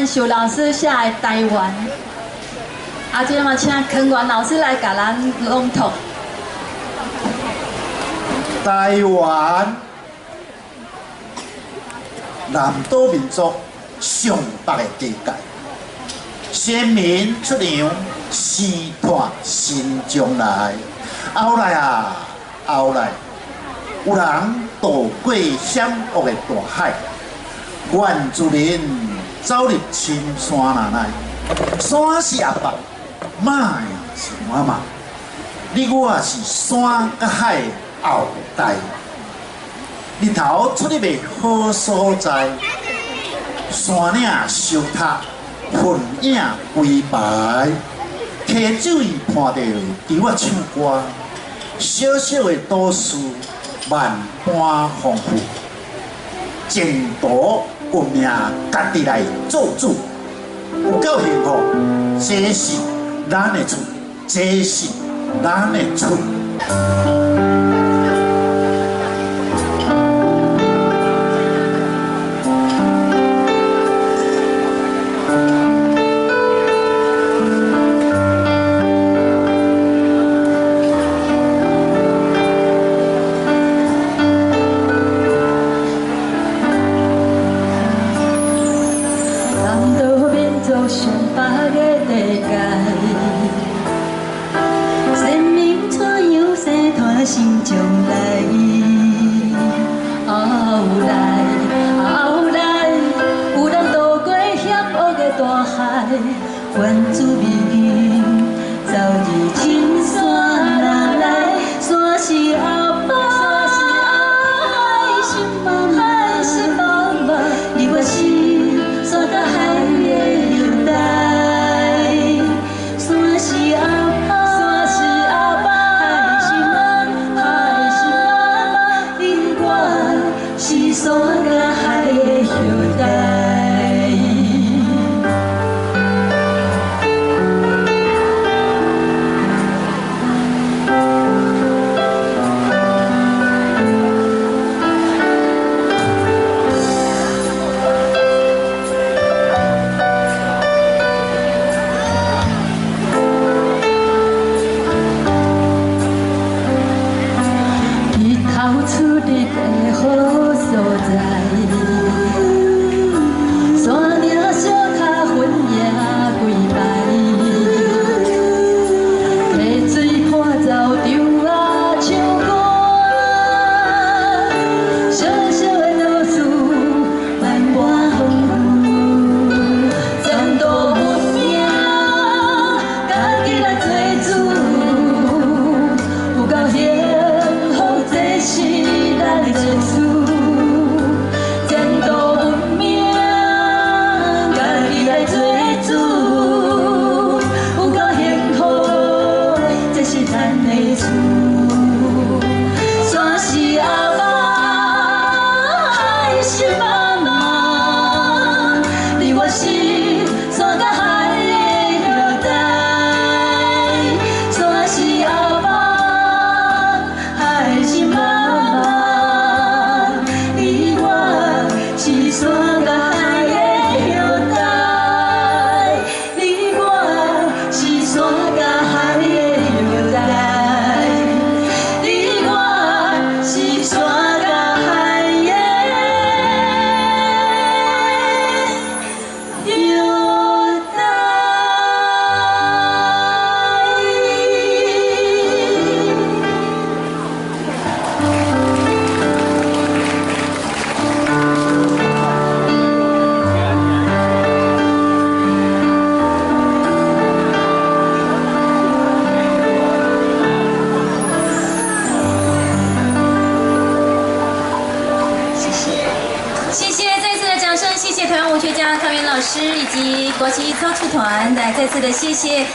秀老师写的《台湾》，啊，即嘛请康源老师来甲咱朗读。台湾，南岛民族上北的地界，先民出洋，生拓新将来。后来啊，后来，有人渡过险恶的大海，原住民走入深山内。山是阿爸，马是妈妈，你我是山甲海的后代。日头出入的好所在，山岭修塔，云影灰白。溪酒伊看到伫我唱歌，小小的都市万般丰富。前途有命家己来做主，有够幸福，这是咱的厝，这是咱的厝。上北的地界，生命出洋，生团心将来。后来，有人渡过险恶的大海，原住民走入深山内，山是后爸，海是妈妈，你我心山甲海的。谢谢台湾舞学家康源老师以及国旗操持团，再次的谢谢。